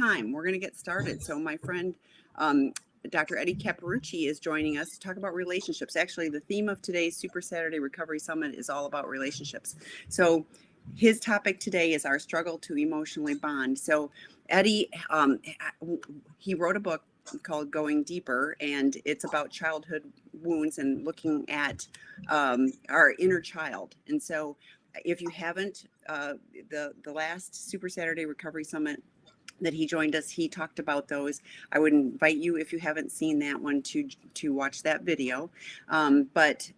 time. We're going to get started. So my friend, Dr. Eddie Caparucci is joining us to talk about relationships. Actually, the theme of today's Super Saturday Recovery Summit is all about relationships. So his topic today is our struggle to emotionally bond. So Eddie, he wrote a book called Going Deeper, and it's about childhood wounds and looking at our inner child. And so if you haven't, the last Super Saturday Recovery Summit that he joined us, he talked about those. I would invite you, if you haven't seen that one, to watch that video. But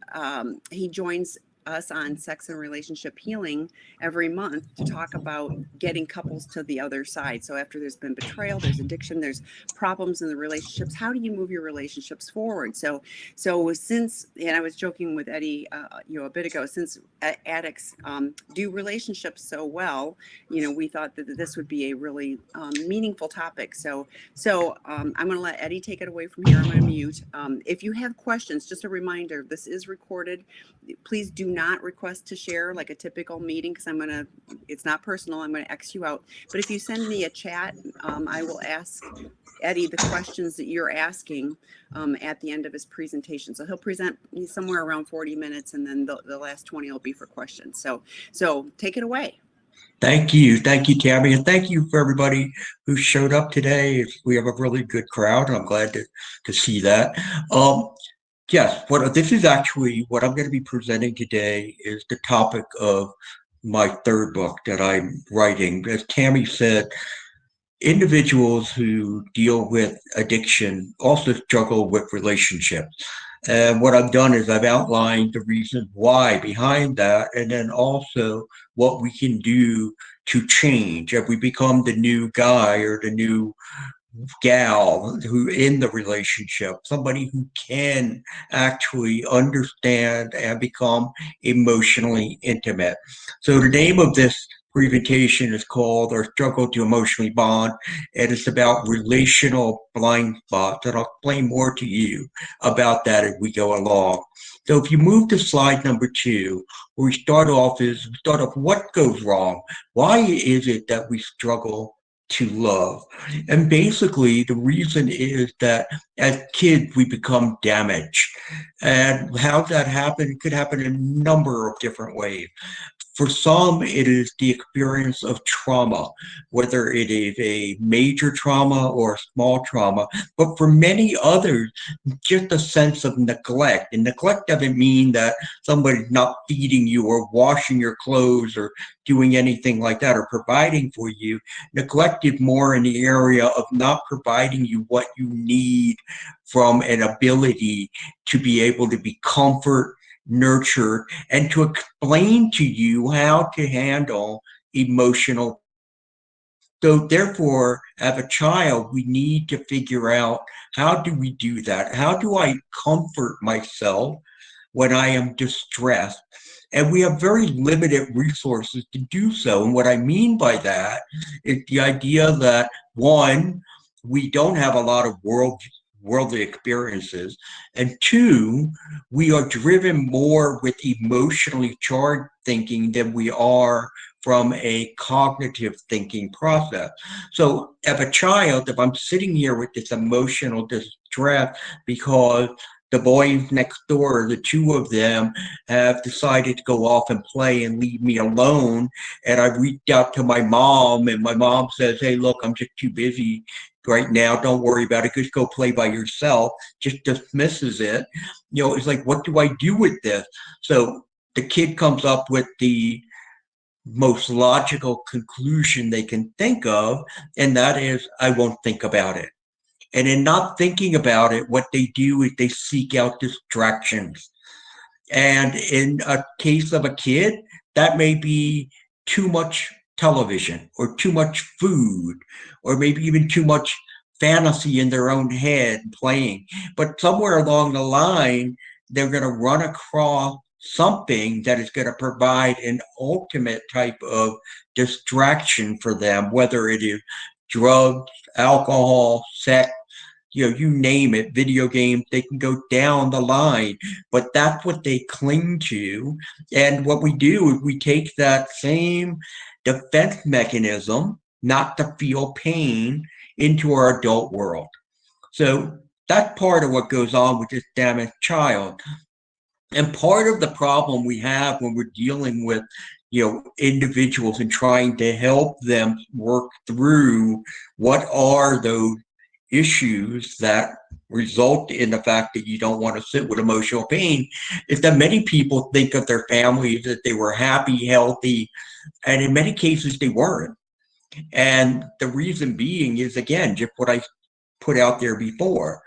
he joins us on sex and relationship healing every month to talk about getting couples to the other side. So after there's been betrayal, there's addiction, there's problems in the relationships, how do you move your relationships forward? So since, and I was joking with Eddie a bit ago, since addicts do relationships so well, we thought that this would be a really meaningful topic. So I'm going to let Eddie take it away from here. I'm going to mute. If you have questions, just a reminder, this is recorded. Please do not request to share like a typical meeting, because it's not personal. I'm going to X you out. But if you send me a chat, I will ask Eddie the questions that you're asking at the end of his presentation. So he'll present somewhere around 40 minutes, and then the last 20 will be for questions. So take it away. Thank you, Tammy, and thank you for everybody who showed up today. We have a really good crowd, and I'm glad to see that. Yes, this is actually what I'm going to be presenting today is the topic of my third book that I'm writing. As Tammy said, individuals who deal with addiction also struggle with relationships. And what I've done is I've outlined the reason why behind that, and then also what we can do to change if we become the new guy or the new gal who in the relationship, somebody who can actually understand and become emotionally intimate. So the name of this presentation is called Our Struggle to Emotionally Bond, and it's about relational blind spots, and I'll explain more to you about that as we go along. So if you move to slide number 2, where we start off what goes wrong? Why is it that we struggle to love? And basically the reason is that as kids we become damaged. And how that happen? It could happen in a number of different ways. For some, it is the experience of trauma, whether it is a major trauma or a small trauma. But for many others, just a sense of neglect. And neglect doesn't mean that somebody's not feeding you or washing your clothes or doing anything like that or providing for you. Neglect is more in the area of not providing you what you need from an ability to be able to be comfort, nurture, and to explain to you how to handle emotional. So therefore, as a child, we need to figure out, how do we do that? How do I comfort myself when I am distressed? And we have very limited resources to do so. And what I mean by that is the idea that, one, we don't have a lot of worldly experiences, and 2, we are driven more with emotionally charged thinking than we are from a cognitive thinking process. So as a child, if I'm sitting here with this emotional distress because the boys next door, the two of them, have decided to go off and play and leave me alone, and I reached out to my mom, and my mom says, hey, look, I'm just too busy right now, don't worry about it, just go play by yourself, just dismisses it. It's like, what do I do with this? So the kid comes up with the most logical conclusion they can think of, and that is, I won't think about it. And in not thinking about it, what they do is they seek out distractions. And in a case of a kid, that may be too much television or too much food, or maybe even too much fantasy in their own head playing. But somewhere along the line, they're going to run across something that is going to provide an ultimate type of distraction for them, whether it is drugs, alcohol, sex, you name it, video games, they can go down the line, but that's what they cling to. And what we do is we take that same defense mechanism, not to feel pain, into our adult world. So that's part of what goes on with this damaged child. And part of the problem we have when we're dealing with, individuals and trying to help them work through what are those issues that result in the fact that you don't want to sit with emotional pain is that many people think of their families that they were happy, healthy, and in many cases they weren't. And the reason being is, again, just what I put out there before.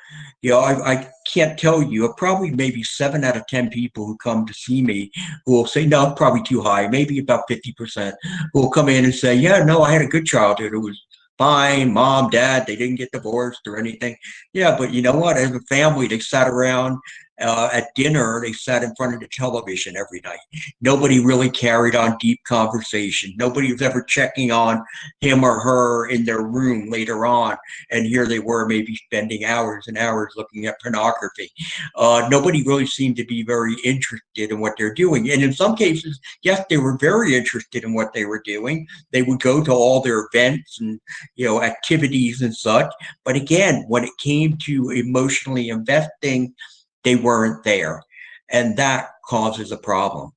I can't tell you, probably maybe 7 out of 10 people who come to see me who will say, no, probably too high, maybe about 50%, who will come in and say, yeah, no, I had a good childhood. It was fine. Mom, dad, they didn't get divorced or anything. Yeah, but you know what? As a family, they sat around at dinner, they sat in front of the television every night. Nobody really carried on deep conversation. Nobody was ever checking on him or her in their room later on. And here they were, maybe spending hours and hours looking at pornography. Nobody really seemed to be very interested in what they're doing. And in some cases, yes, they were very interested in what they were doing. They would go to all their events and activities and such. But again, when it came to emotionally investing, they weren't there. And that causes a problem.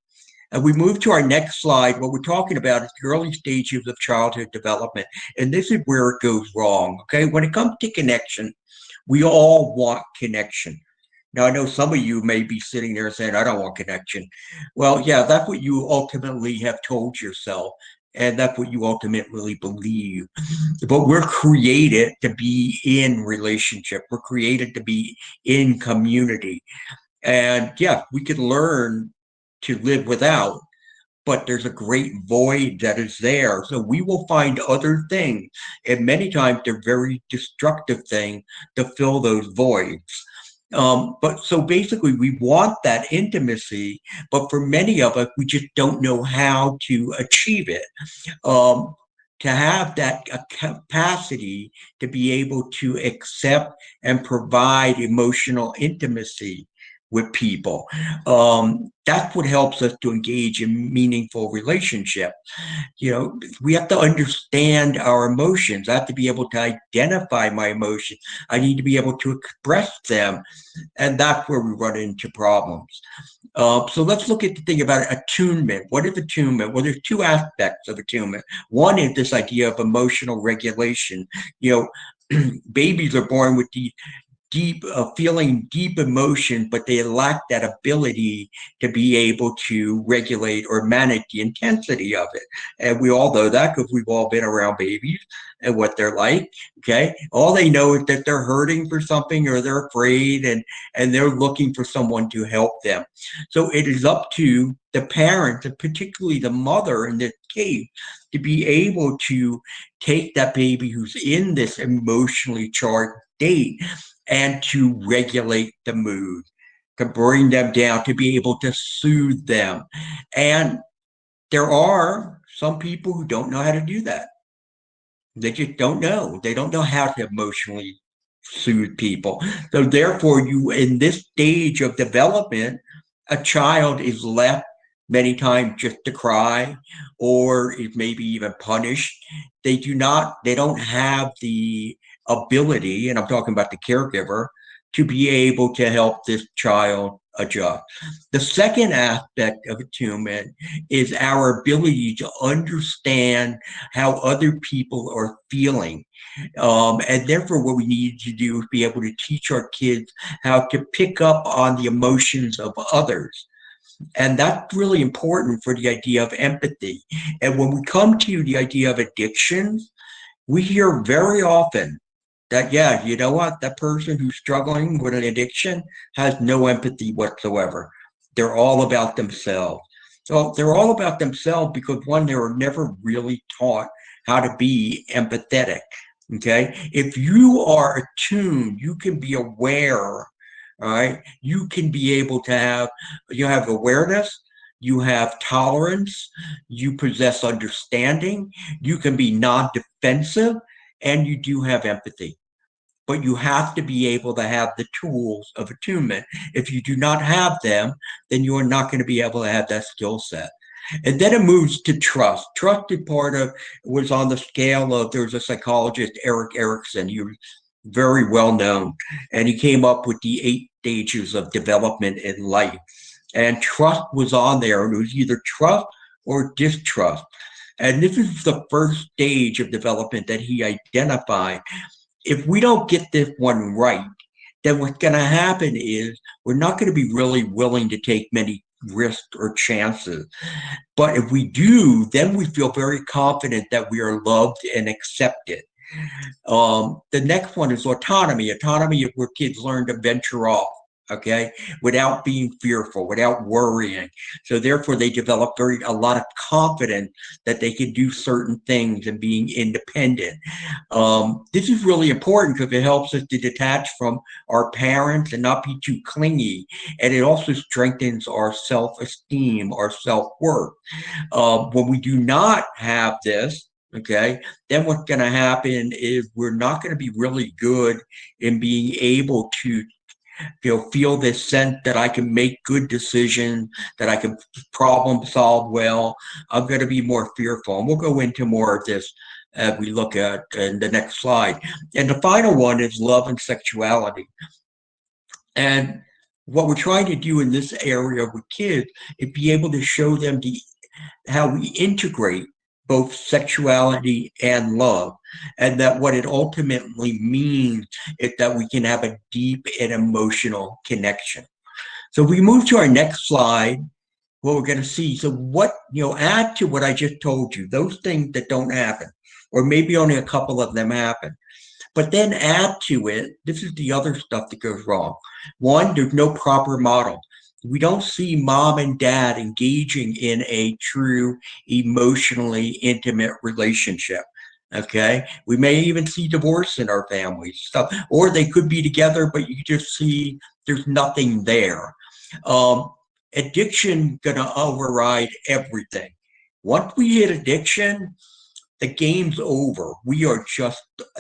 And we move to our next slide. What we're talking about is the early stages of childhood development. And this is where it goes wrong. Okay. When it comes to connection, we all want connection. Now, I know some of you may be sitting there saying, I don't want connection. Well, yeah, that's what you ultimately have told yourself. And that's what you ultimately believe. But we're created to be in relationship. We're created to be in community. And yeah, we can learn to live without, but there's a great void that is there. So we will find other things, and many times they're very destructive things to fill those voids. But so basically, we want that intimacy, but for many of us, we just don't know how to achieve it. Um, to have that capacity to be able to accept and provide emotional intimacy with people. That's what helps us to engage in meaningful relationship. We have to understand our emotions. I have to be able to identify my emotions. I need to be able to express them. And that's where we run into problems. So let's look at the thing about attunement. What is attunement? Well, there's two aspects of attunement. One is this idea of emotional regulation. Babies are born with the deep feeling deep emotion, but they lack that ability to be able to regulate or manage the intensity of it. And we all know that because we've all been around babies and what they're like. Okay, all they know is that they're hurting for something or they're afraid, and they're looking for someone to help them. So it is up to the parent, and particularly the mother in this case, to be able to take that baby who's in this emotionally charged state and to regulate the mood, to bring them down, to be able to soothe them. And there are some people who don't know how to do that. They just don't know. They don't know how to emotionally soothe people. So therefore, in this stage of development, a child is left many times just to cry or is maybe even punished. They don't have the ability, and I'm talking about the caregiver, to be able to help this child adjust. The second aspect of attunement is our ability to understand how other people are feeling. And therefore, what we need to do is be able to teach our kids how to pick up on the emotions of others. And that's really important for the idea of empathy. And when we come to the idea of addictions, we hear very often that, yeah, you know what? That person who's struggling with an addiction has no empathy whatsoever. They're all about themselves. So they're all about themselves because, one, they were never really taught how to be empathetic. Okay. If you are attuned, you can be aware. All right. You can be able to you have awareness, you have tolerance, you possess understanding, you can be non defensive, and you do have empathy. But you have to be able to have the tools of attunement. If you do not have them, then you are not going to be able to have that skill set. And then it moves to trust. Trust is part of, was on the scale of, there's a psychologist, Eric Erickson, he was very well known, and he came up with the 8 stages of development in life. And trust was on there, and it was either trust or distrust. And this is the first stage of development that he identified. If we don't get this one right, then what's going to happen is we're not going to be really willing to take many risks or chances. But if we do, then we feel very confident that we are loved and accepted. The next one is autonomy. Autonomy is where kids learn to venture off, okay, without being fearful, without worrying. So therefore, they develop a lot of confidence that they can do certain things and being independent. This is really important because it helps us to detach from our parents and not be too clingy, and it also strengthens our self-esteem, our self-worth. When we do not have this, okay, then what's going to happen is we're not going to be really good in being able to feel this sense that I can make good decisions, that I can problem solve well. I'm going to be more fearful. And we'll go into more of this as we look at in the next slide. And the final one is love and sexuality. And what we're trying to do in this area with kids is be able to show them how we integrate both sexuality and love, and that what it ultimately means is that we can have a deep and emotional connection. So we move to our next slide, what we're going to see. So what, add to what I just told you, those things that don't happen, or maybe only a couple of them happen. But then add to it, this is the other stuff that goes wrong. One, there's no proper model. We don't see mom and dad engaging in a true emotionally intimate relationship. Okay. We may even see divorce in our families, stuff, or they could be together, but you just see there's nothing there. Addiction gonna override everything. Once we hit addiction, the game's over. We are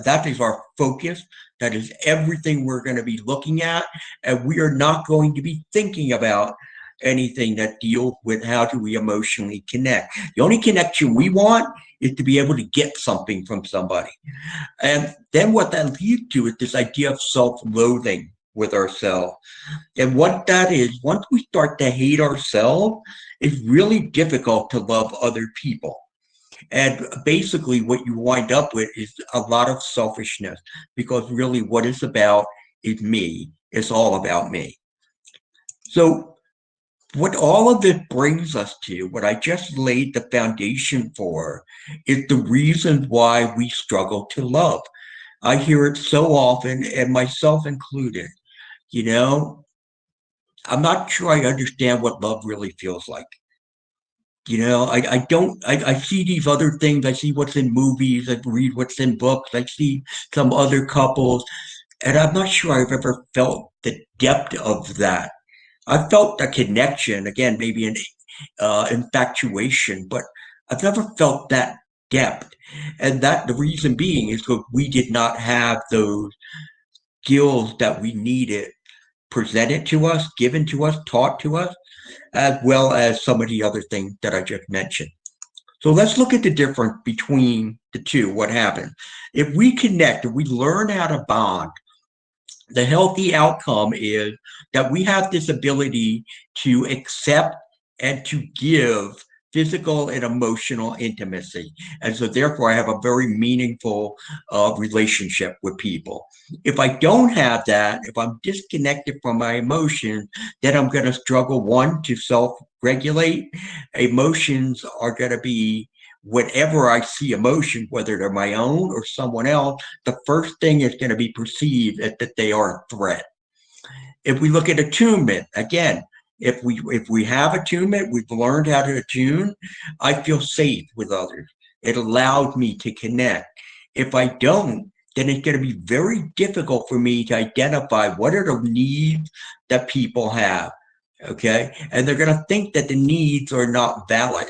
that is our focus. That is everything we're going to be looking at. And we are not going to be thinking about anything that deals with how do we emotionally connect. The only connection we want is to be able to get something from somebody. And then what that leads to is this idea of self-loathing with ourselves. And what that is, once we start to hate ourselves, it's really difficult to love other people. And basically, what you wind up with is a lot of selfishness, because really what it's about is me. It's all about me. So what all of this brings us to, what I just laid the foundation for, is the reasons why we struggle to love. I hear it so often, and myself included. I'm not sure I understand what love really feels like. I don't, I see these other things. I see what's in movies. I read what's in books. I see some other couples, and I'm not sure I've ever felt the depth of that. I felt a connection, again, maybe an infatuation, but I've never felt that depth. And that the reason being is because we did not have those skills that we needed presented to us, given to us, taught to us, as well as some of the other things that I just mentioned. So let's look at the difference between the two, what happens. If we connect, if we learn how to bond, the healthy outcome is that we have this ability to accept and to give physical and emotional intimacy. And so therefore I have a very meaningful relationship with people. If I don't have that, if I'm disconnected from my emotions, then I'm going to struggle, one, to self-regulate. Emotions are going to be, whenever I see emotion, whether they're my own or someone else, the first thing is going to be perceived as that they are a threat. If we look at attunement, again, if we have attunement, we've learned how to attune, I feel safe with others. It allows me to connect. If I don't, then it's going to be very difficult for me to identify what are the needs that people have. Okay. And they're going to think that the needs are not valid.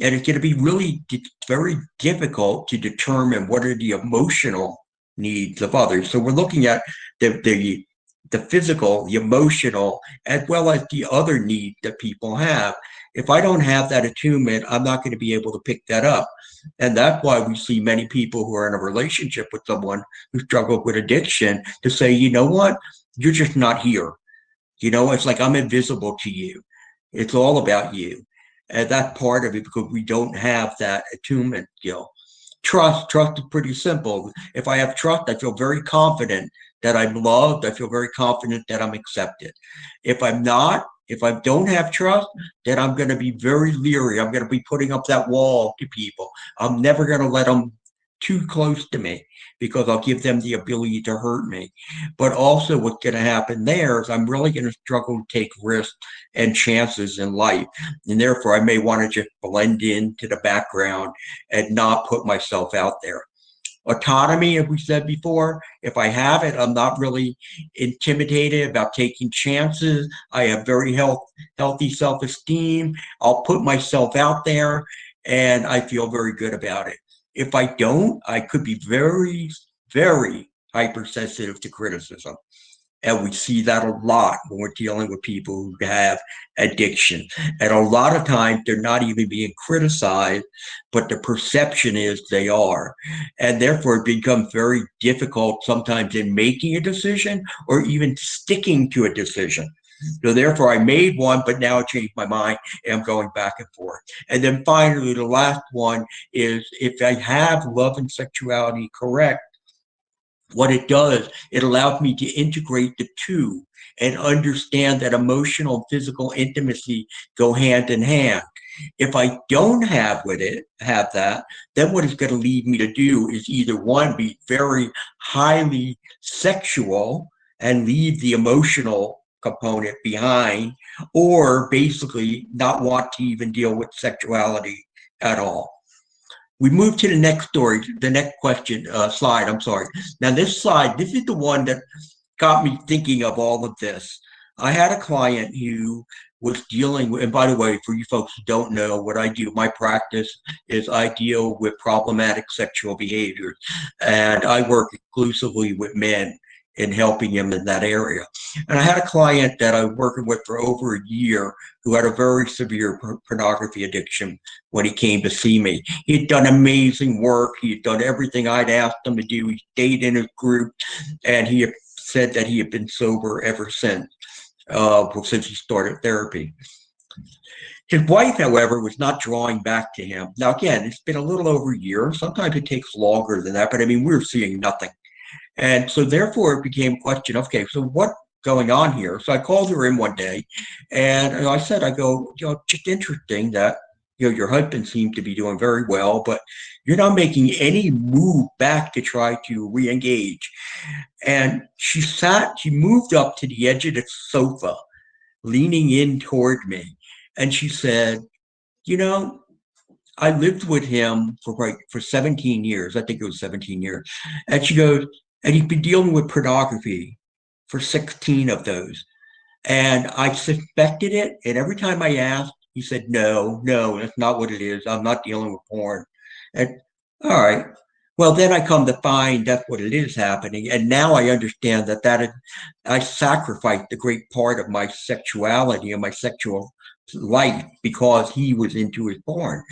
And it's going to be really very difficult to determine what are the emotional needs of others. So we're looking at the physical, the emotional, as well as the other needs that people have. If I don't have that attunement, I'm not going to be able to pick that up. And that's why we see many people who are in a relationship with someone who struggled with addiction to say, you know what, you're just not here. It's like I'm invisible to you. It's all about you. And that's part of it because we don't have that attunement skill. Trust is pretty simple. If I have trust, I feel very confident that I'm loved. I feel very confident that I'm accepted. If I'm not, if I don't have trust, then I'm going to be very leery. I'm going to be putting up that wall to people. I'm never going to let them too close to me because I'll give them the ability to hurt me. But also, what's going to happen there is I'm really going to struggle to take risks and chances in life. And therefore, I may want to just blend into the background and not put myself out there. Autonomy, as we said before, if I have it, I'm not really intimidated about taking chances. I have very healthy self-esteem. I'll put myself out there and I feel very good about it. If I don't, I could be very, very hypersensitive to criticism. And we see that a lot when we're dealing with people who have addiction. And a lot of times they're not even being criticized, but the perception is they are. And therefore, it becomes very difficult sometimes in making a decision or even sticking to a decision. So therefore, I made one, but now I changed my mind and I'm going back and forth. And then finally, the last one is if I have love and sexuality correct, what it does, it allows me to integrate the two and understand that emotional and physical intimacy go hand in hand. If I don't have that, then what it's going to lead me to do is either one, be very highly sexual and leave the emotional component behind, or basically not want to even deal with sexuality at all. We move to the next story, the next question, slide, I'm sorry. Now this slide, this is the one that got me thinking of all of this. I had a client who was dealing with, and by the way, for you folks who don't know what I do, my practice is I deal with problematic sexual behaviors, and I work exclusively with men in helping them in that area. And I had a client that I was working with for over a year who had a very severe pornography addiction when he came to see me. He had done amazing work. He had done everything I'd asked him to do. He stayed in his group, and he had said that he had been sober ever since he started therapy. His wife, however, was not drawing back to him. Now, again, it's been a little over a year. Sometimes it takes longer than that, but I mean, we were seeing nothing. And so therefore it became a question, okay, so what's going on here? So I called her in one day and I said, I go, just interesting that, your husband seemed to be doing very well, but you're not making any move back to try to re-engage. And she moved up to the edge of the sofa, leaning in toward me. And she said, I lived with him for 17 years. I think it was 17 years. And she goes, and he's been dealing with pornography for 16 of those. And I suspected it. And every time I asked, he said, no, that's not what it is. I'm not dealing with porn. And all right. Well, then I come to find that's what it is happening. And now I understand I sacrificed a great part of my sexuality and my sexual life because he was into his porn.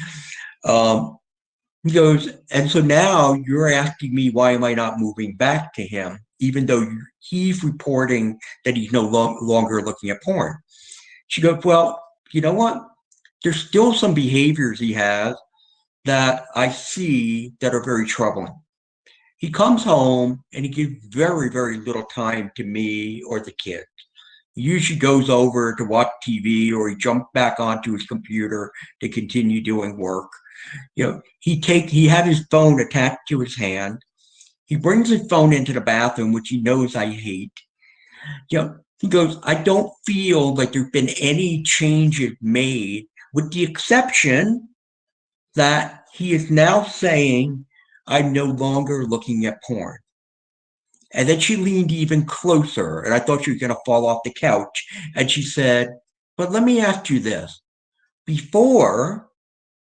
He goes, and so now you're asking me, why am I not moving back to him, even though he's reporting that he's no longer looking at porn? She goes, well, you know what? There's still some behaviors he has that I see that are very troubling. He comes home and he gives very, very little time to me or the kids. He usually goes over to watch TV or he jumps back onto his computer to continue doing work. He had his phone attached to his hand. He brings his phone into the bathroom, which he knows I hate. He goes, I don't feel like there's been any changes made, with the exception that he is now saying, I'm no longer looking at porn. And then she leaned even closer, and I thought she was going to fall off the couch. And she said, but let me ask you this. Before,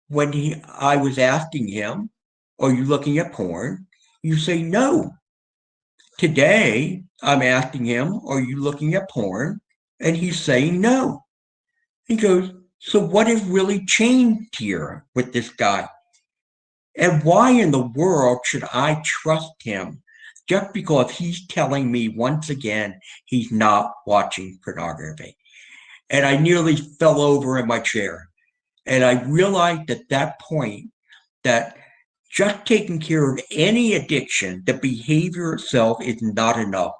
when I was asking him, are you looking at porn? You say no. Today, I'm asking him, are you looking at porn? And he's saying no. He goes, So what has really changed here with this guy? And why in the world should I trust him just because he's telling me once again he's not watching pornography? And I nearly fell over in my chair. And I realized at that point that just taking care of any addiction, the behavior itself is not enough.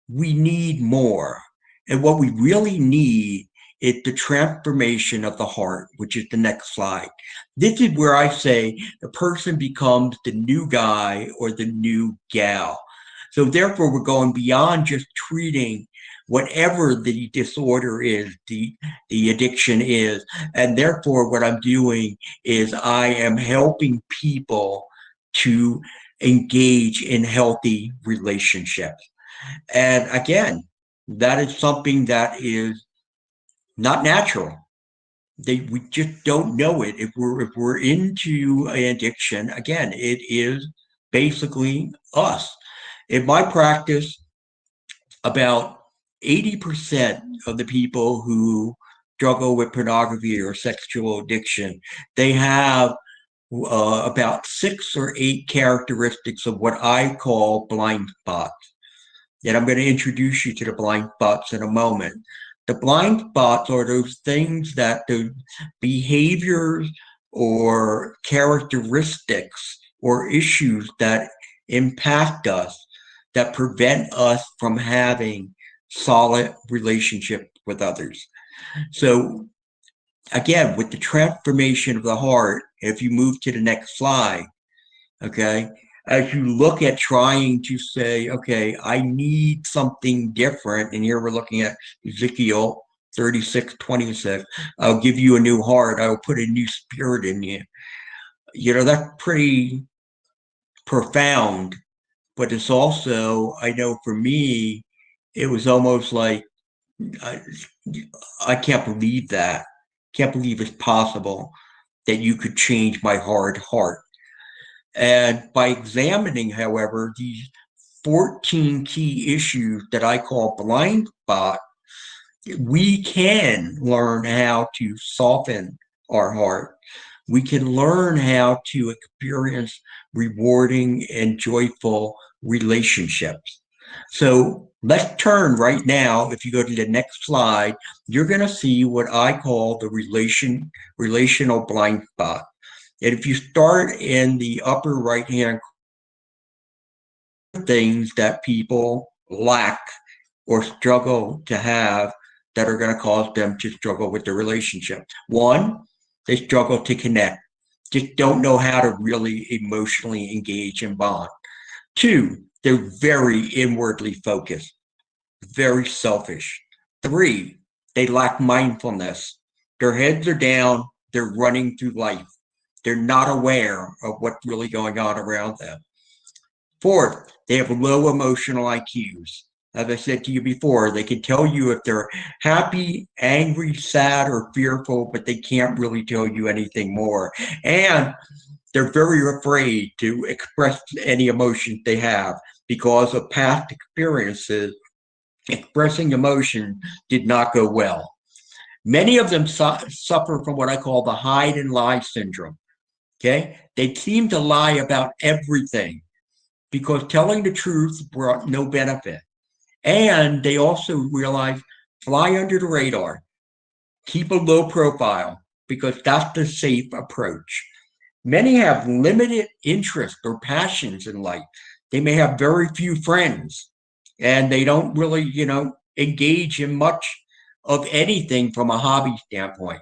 We need more. And what we really need is the transformation of the heart, which is the next slide. This is where I say the person becomes the new guy or the new gal. So therefore, we're going beyond just treating whatever the disorder is, the addiction is. And therefore, what I'm doing is I am helping people to engage in healthy relationships. And again, that is something that is not natural. We just don't know it. If we're into an addiction, again, it is basically us. In my practice, about 80% of the people who struggle with pornography or sexual addiction, they have about 6 or 8 characteristics of what I call blind spots. And I'm going to introduce you to the blind spots in a moment. The blind spots are those things that the behaviors or characteristics or issues that impact us that prevent us from having solid relationship with others. So again, with the transformation of the heart, if you move to the next slide, okay, as you look at trying to say, okay, I need something different, and here we're looking at Ezekiel 36:26. I'll give you a new heart. I will put a new spirit in you. That's pretty profound, but it's also, I know for me, it was almost like, I, I can't believe that. Can't believe it's possible that you could change my hard heart. And by examining, however, these 14 key issues that I call blind spot, we can learn how to soften our heart. We can learn how to experience rewarding and joyful relationships. So let's turn right now. If you go to the next slide, you're going to see what I call the relational blind spot. And if you start in the upper right hand, things that people lack or struggle to have that are going to cause them to struggle with the relationship. One, they struggle to connect, just don't know how to really emotionally engage and bond. Two, they're very inwardly focused, very selfish. Three, they lack mindfulness. Their heads are down, they're running through life. They're not aware of what's really going on around them. Fourth, they have low emotional IQs. As I said to you before, they can tell you if they're happy, angry, sad, or fearful, but they can't really tell you anything more. And they're very afraid to express any emotions they have because of past experiences. Expressing emotion did not go well. Many of them suffer from what I call the hide and lie syndrome. Okay, they seem to lie about everything because telling the truth brought no benefit. And they also realize fly under the radar, keep a low profile because that's the safe approach. Many have limited interest or passions in life. They may have very few friends and they don't really, engage in much of anything from a hobby standpoint.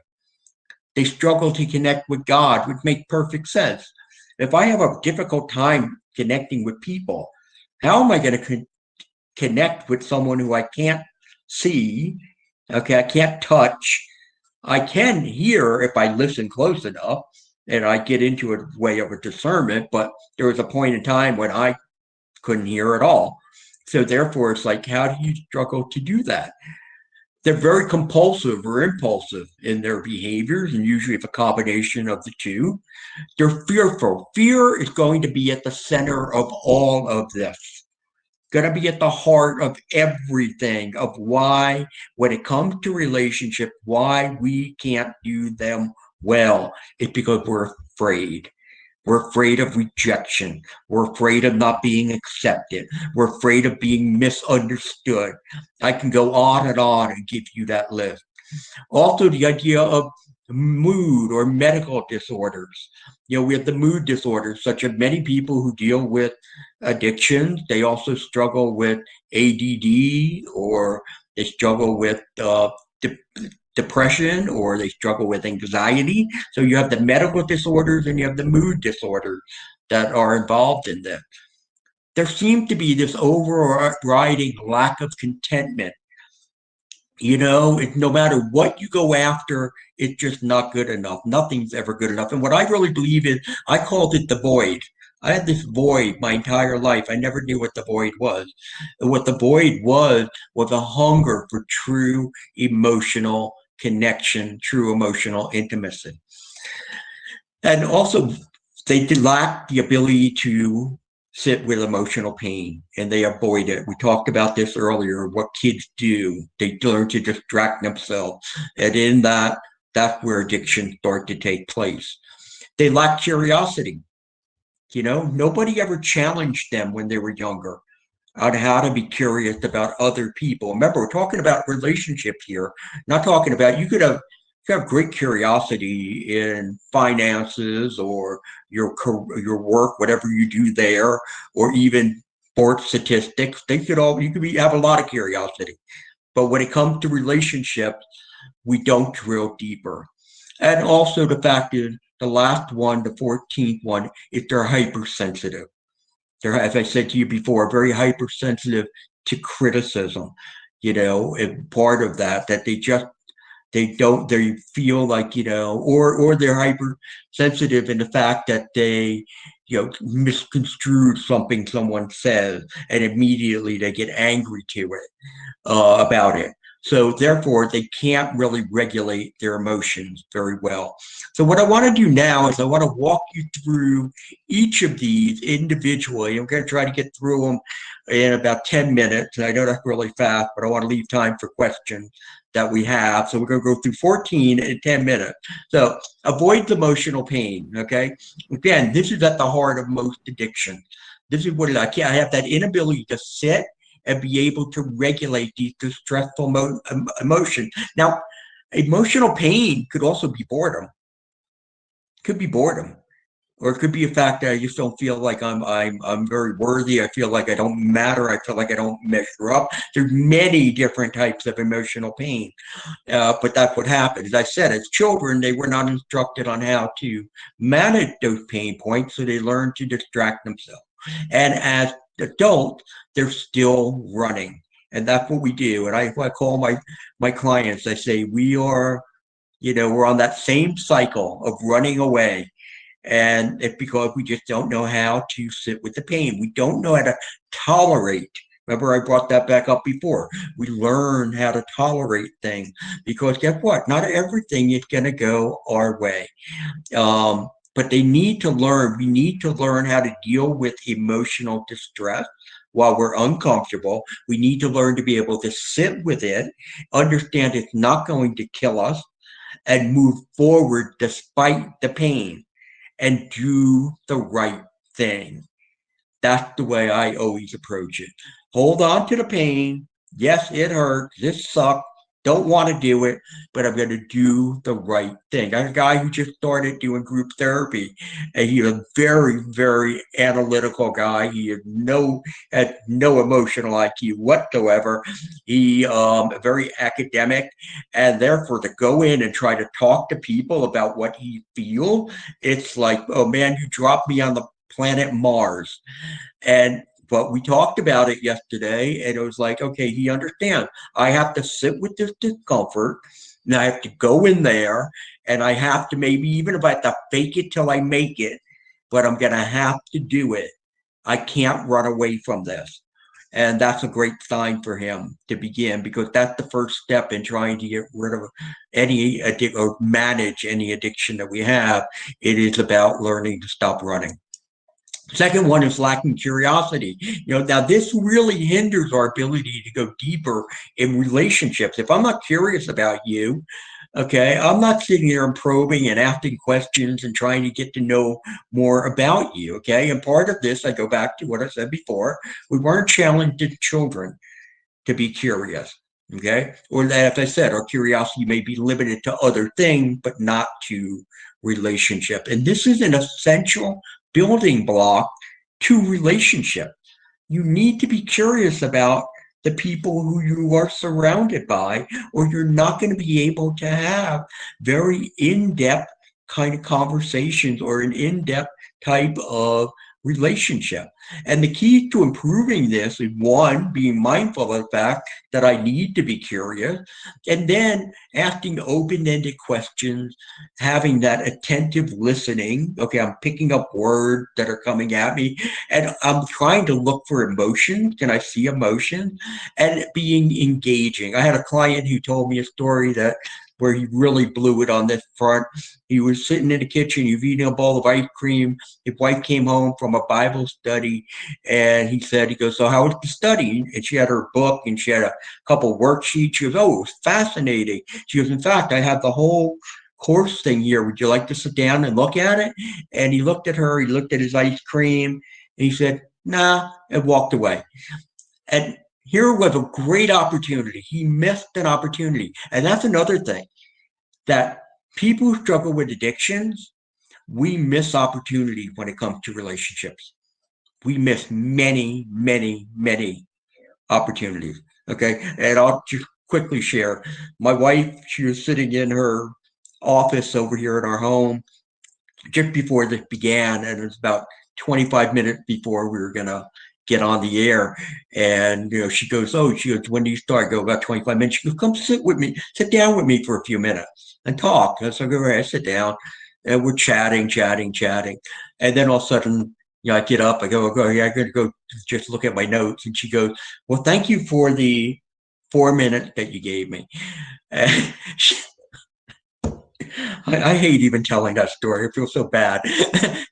They struggle to connect with God, which makes perfect sense. If I have a difficult time connecting with people, how am I going to connect with someone who I can't see? Okay, I can't touch. I can hear if I listen close enough and I get into a way of a discernment, but there was a point in time when I couldn't hear at all. So therefore, it's like, how do you struggle to do that? They're very compulsive or impulsive in their behaviors, and usually it's a combination of the two. They're fearful. Fear is going to be at the center of all of this. going to be at the heart of everything of why, when it comes to relationship, why we can't do them well. It's because we're afraid. We're afraid of rejection. We're afraid of not being accepted. We're afraid of being misunderstood. I can go on and give you that list. Also, the idea of mood or medical disorders. We have the mood disorders, such as many people who deal with addictions. They also struggle with ADD, or they struggle with de- depression, or they struggle with anxiety. So you have the medical disorders and you have the mood disorders that are involved in this. There seems to be this overriding lack of contentment. No matter what you go after, it's just not good enough. Nothing's ever good enough. And what I really believe is, I called it the void. I had this void my entire life. I never knew what the void was. And what the void was a hunger for true emotional connection, true emotional intimacy. And also, they lack the ability to sit with emotional pain, and they avoid it. We talked about this earlier. What kids do, they learn to distract themselves. And in that's where addictions start to take place. They lack curiosity. Nobody ever challenged them when they were younger on how to be curious about other people. Remember, we're talking about relationships here, not talking about you have great curiosity in finances or your work, whatever you do there, or even sports statistics. Have a lot of curiosity, but when it comes to relationships, we don't drill deeper. And also the fact is, the last one, the 14th one, is they're hypersensitive. They're, as I said to you before, very hypersensitive to criticism. And part of that they feel like, or they're hypersensitive in the fact that they, misconstrued something someone says, and immediately they get angry to it, about it. So therefore, they can't really regulate their emotions very well. So what I want to do now is I want to walk you through each of these individually. I'm going to try to get through them in about 10 minutes. And I know that's really fast, but I want to leave time for questions that we have. So we're going to go through 14 in 10 minutes. So avoid emotional pain. Okay. Again, this is at the heart of most addiction. This is what it is. I have that inability to sit and be able to regulate these distressful emotions. Now, emotional pain could also be boredom. Could be boredom, or it could be a fact that I just don't feel like I'm very worthy. I feel like I don't matter. I feel like I don't measure up. There's many different types of emotional pain, but that's what happens. As I said, as children, they were not instructed on how to manage those pain points, so they learned to distract themselves. And as adults, they're still running, and that's what we do. And I call my clients. I say we're on that same cycle of running away, and it's because we just don't know how to sit with the pain. We don't know how to tolerate. Remember, I brought that back up before. We learn how to tolerate things, because guess what? Not everything is going to go our way. But they need to learn. We need to learn how to deal with emotional distress while we're uncomfortable. We need to learn to be able to sit with it, understand it's not going to kill us, and move forward despite the pain, and do the right thing. That's the way I always approach it. Hold on to the pain. Yes, it hurts. This sucks. Don't want to do it, but I'm going to do the right thing. I had a guy who just started doing group therapy, and he's a very, very analytical guy. He had no emotional IQ whatsoever. He very academic, and therefore to go in and try to talk to people about what he feels, it's like, oh man, you dropped me on the planet Mars. But we talked about it yesterday, and it was like, okay, he understands. I have to sit with this discomfort, and I have to go in there, and I have to, maybe even if I have to fake it till I make it, but I'm going to have to do it. I can't run away from this. And that's a great sign for him to begin, because that's the first step in trying to get rid of any addiction or manage any addiction that we have. It is about learning to stop running. Second one is lacking curiosity. Now this really hinders our ability to go deeper in relationships. If I'm not curious about you, okay, I'm not sitting there and probing and asking questions and trying to get to know more about you. Okay. And part of this, I go back to what I said before, we weren't challenged as children to be curious. Okay. Or that, as I said, our curiosity may be limited to other things, but not to relationship. And this is an essential building block to relationship. You need to be curious about the people who you are surrounded by, or you're not going to be able to have very in depth kind of conversations or an in depth type of relationship. And the key to improving this is one, being mindful of the fact that I need to be curious, and then asking open ended questions, having that attentive listening. Okay, I'm picking up words that are coming at me, and I'm trying to look for emotions. Can I see emotion? And being engaging. I had a client who told me a story that where he really blew it on this front. He was sitting in the kitchen, he was eating a bowl of ice cream. His wife came home from a Bible study, and he goes, so how was the study? And she had her book and she had a couple worksheets. She goes, oh, it was fascinating. She goes, in fact, I have the whole course thing here. Would you like to sit down and look at it? And he looked at her, he looked at his ice cream, and he said, nah, and walked away. And here was a great opportunity. He missed an opportunity. And that's another thing that people who struggle with addictions, we miss opportunity when it comes to relationships. We miss many, many, many opportunities. Okay. And I'll just quickly share my wife, she was sitting in her office over here in our home just before this began, and it was about 25 minutes before we were going to get on the air. And she goes, oh, she goes, when do you start? I go, about 25 minutes. She goes, come sit down with me for a few minutes and talk. And so I go, all right, I sit down, and we're chatting, chatting, chatting. And then all of a sudden, I get up, I go, yeah, I'm going to go just look at my notes. And she goes, well, thank you for the 4 minutes that you gave me. And I hate even telling that story. I feel so bad.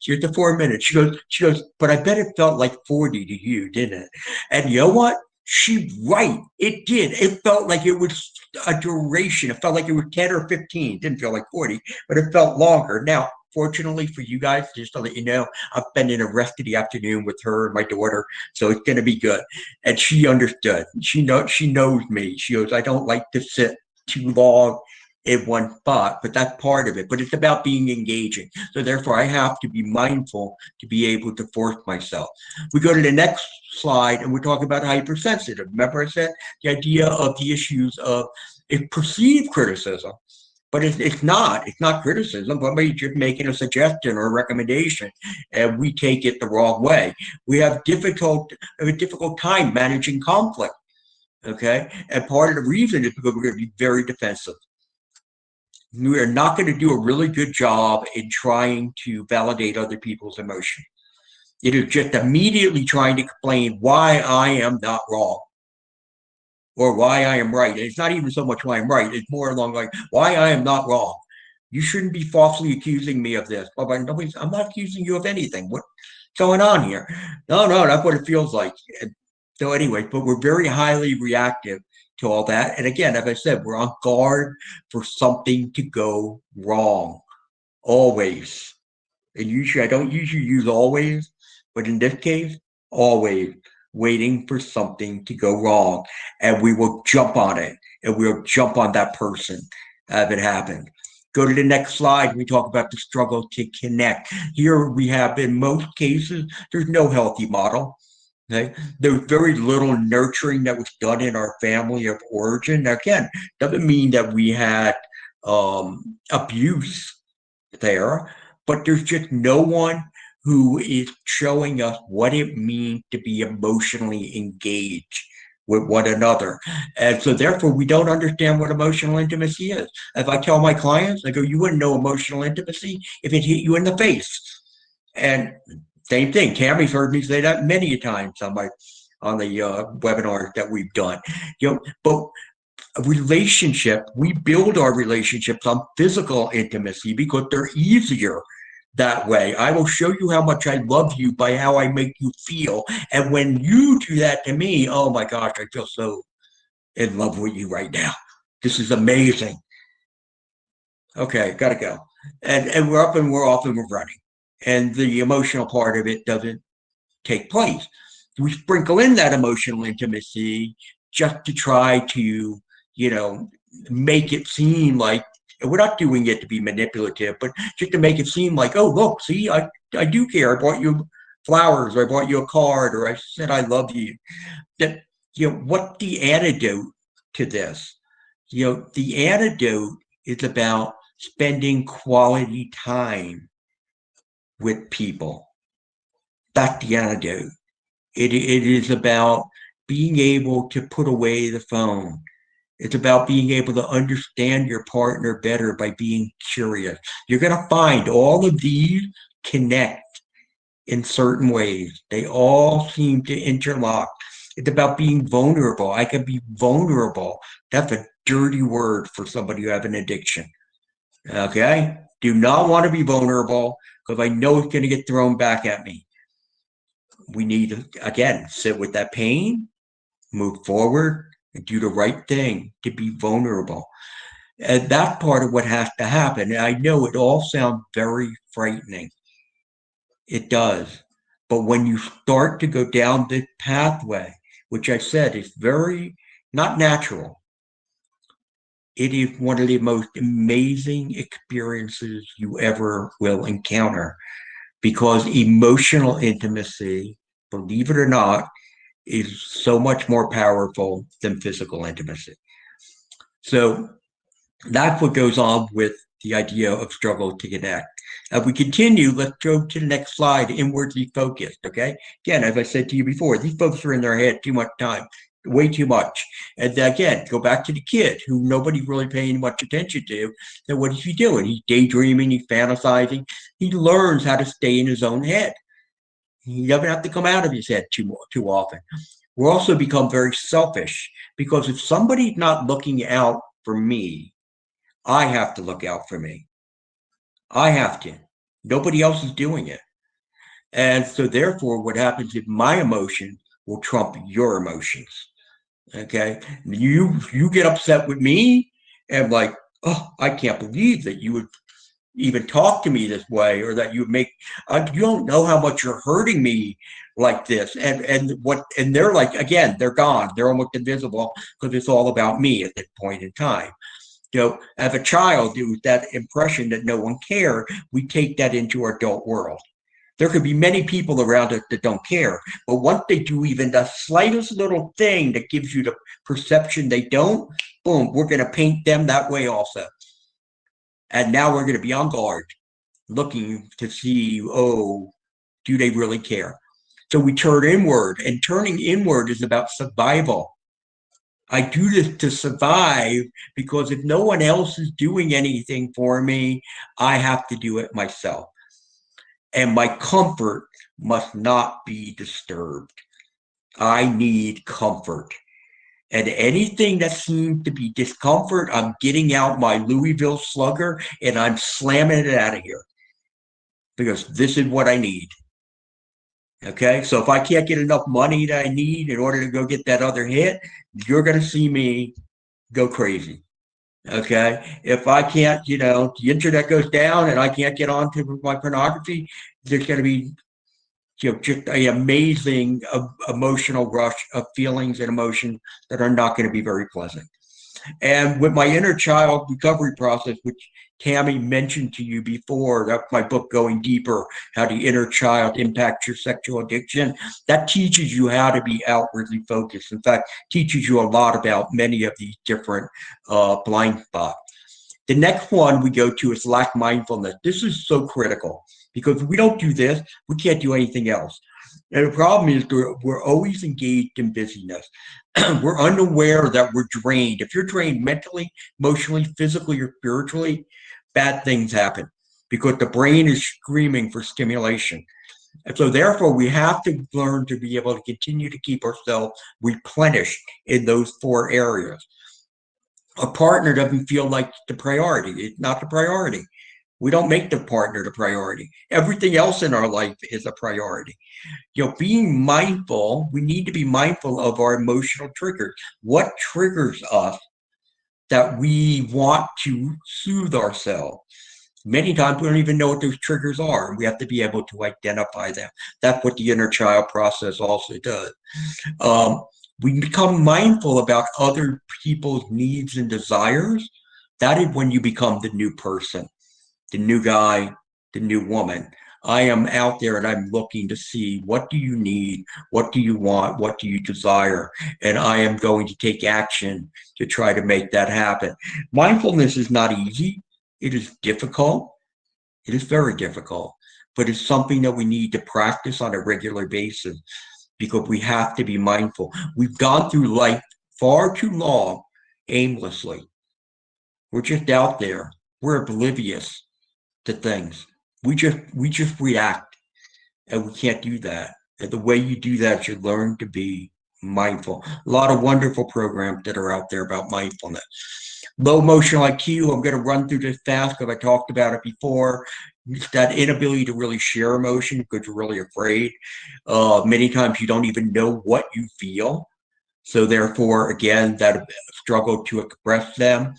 She was the 4 minutes. She goes, but I bet it felt like 40 to you, didn't it? And you know what? She right. It did. It felt like it was a duration. It felt like it was 10 or 15. It didn't feel like 40, but it felt longer. Now, fortunately for you guys, just to let you know, I've been in a rest of the afternoon with her and my daughter, so it's gonna be good. And she understood. She knows me. She goes, I don't like to sit too long in one spot, but that's part of it. But it's about being engaging. So therefore, I have to be mindful to be able to force myself. We go to the next slide, and we're talking about hypersensitive. Remember, I said the idea of the issues of perceived criticism, but it's not. It's not criticism. Somebody's just making a suggestion or a recommendation, and we take it the wrong way. We have a difficult time managing conflict. Okay, and part of the reason is because we're going to be very defensive. We are not going to do a really good job in trying to validate other people's emotions. It is just immediately trying to explain why I am not wrong or why I am right. And it's not even so much why I'm right. It's more along like why I am not wrong. You shouldn't be falsely accusing me of this. But I'm not accusing you of anything. What's going on here? No, that's what it feels like. So anyway, but we're very highly reactive to all that. And again, as I said, we're on guard for something to go wrong. Always. And usually I don't usually use always, but in this case, always waiting for something to go wrong. And we will jump on it, and we'll jump on that person if it happens. Go to the next slide. We talk about the struggle to connect. Here we have, in most cases, there's no healthy model. Okay? There was very little nurturing that was done in our family of origin. Now, again, doesn't mean that we had abuse there, but there's just no one who is showing us what it means to be emotionally engaged with one another. And so therefore we don't understand what emotional intimacy is. If I tell my clients, I go, you wouldn't know emotional intimacy if it hit you in the face. And same thing. Tammy's heard me say that many times on the webinars that we've done. But a relationship, we build our relationships on physical intimacy because they're easier that way. I will show you how much I love you by how I make you feel. And when you do that to me, oh my gosh, I feel so in love with you right now. This is amazing. Okay, gotta go. And we're up and we're off and we're running. And the emotional part of it doesn't take place. We sprinkle in that emotional intimacy just to try to, you know, make it seem like we're not doing it to be manipulative, but just to make it seem like, oh, look, see, I do care. I bought you flowers, or I bought you a card, or I said I love you. That, what the antidote to this? The antidote is about spending quality time with people. That's the antidote. It is about being able to put away the phone. It's about being able to understand your partner better by being curious. You're going to find all of these connect in certain ways. They all seem to interlock. It's about being vulnerable. I can be vulnerable. That's a dirty word for somebody who have an addiction. Okay? Do not want to be vulnerable because I know it's going to get thrown back at me. We need to, again, sit with that pain, move forward, and do the right thing to be vulnerable. And that's part of what has to happen. And I know it all sounds very frightening. It does. But when you start to go down this pathway, which I said is very not natural, it is one of the most amazing experiences you ever will encounter because emotional intimacy, believe it or not, is so much more powerful than physical intimacy. So that's what goes on with the idea of struggle to connect. As we continue, let's go to the next slide, inwardly focused. Okay. Again, as I said to you before, these folks are in their head too much time, way too much. And again, go back to the kid who nobody really paying much attention to. Then what is he doing? He's daydreaming, he's fantasizing. He learns how to stay in his own head. He doesn't have to come out of his head too often. We'll also become very selfish because if somebody's not looking out for me, I have to look out for me. I have to. Nobody else is doing it. And so therefore, what happens is my emotion will trump your emotions. Okay. You get upset with me and like, oh, I can't believe that you would even talk to me this way or that you make you don't know how much you're hurting me like this and they're like again they're gone, they're almost invisible because it's all about me at that point in time. As a child, it was that impression that no one cared. We take that into our adult world. There could be many people around us that don't care, but once they do even the slightest little thing that gives you the perception they don't, boom, we're going to paint them that way also. And now we're going to be on guard, looking to see, oh, do they really care? So we turn inward, and turning inward is about survival. I do this to survive because if no one else is doing anything for me, I have to do it myself. And my comfort must not be disturbed. I need comfort. And anything that seems to be discomfort, I'm getting out my Louisville Slugger and I'm slamming it out of here because this is what I need. Okay. So if I can't get enough money that I need in order to go get that other hit, you're going to see me go crazy. Okay. If I can't, the internet goes down and I can't get onto my pornography, there's going to be just an amazing emotional rush of feelings and emotions that are not going to be very pleasant. And with my inner child recovery process, which Tammy mentioned to you before, that's my book, Going Deeper, How the Inner Child Impacts Your Sexual Addiction. That teaches you how to be outwardly focused. In fact, teaches you a lot about many of these different blind spots. The next one we go to is lack mindfulness. This is so critical because if we don't do this, we can't do anything else. And the problem is we're always engaged in busyness. We're unaware that we're drained. If you're drained mentally, emotionally, physically, or spiritually, bad things happen because the brain is screaming for stimulation. And so therefore, we have to learn to be able to continue to keep ourselves replenished in those four areas. A partner doesn't feel like the priority. It's not the priority. We don't make the partner the priority. Everything else in our life is a priority. Being mindful, we need to be mindful of our emotional triggers. What triggers us that we want to soothe ourselves? Many times we don't even know what those triggers are, and we have to be able to identify them. That's what the inner child process also does. Um, we become mindful about other people's needs and desires. That is when you become the new person, the new guy, the new woman. I am out there and I'm looking to see, what do you need? What do you want? What do you desire? And I am going to take action to try to make that happen. Mindfulness is not easy. It is difficult. It is very difficult, but it's something that we need to practice on a regular basis because we have to be mindful. We've gone through life far too long aimlessly. We're just out there. We're oblivious to things. We just react, and we can't do that. And the way you do that is you learn to be mindful. A lot of wonderful programs that are out there about mindfulness. Low emotional IQ, I'm going to run through this fast because I talked about it before. It's that inability to really share emotion because you're really afraid. Many times you don't even know what you feel. So therefore, again, that struggle to express them.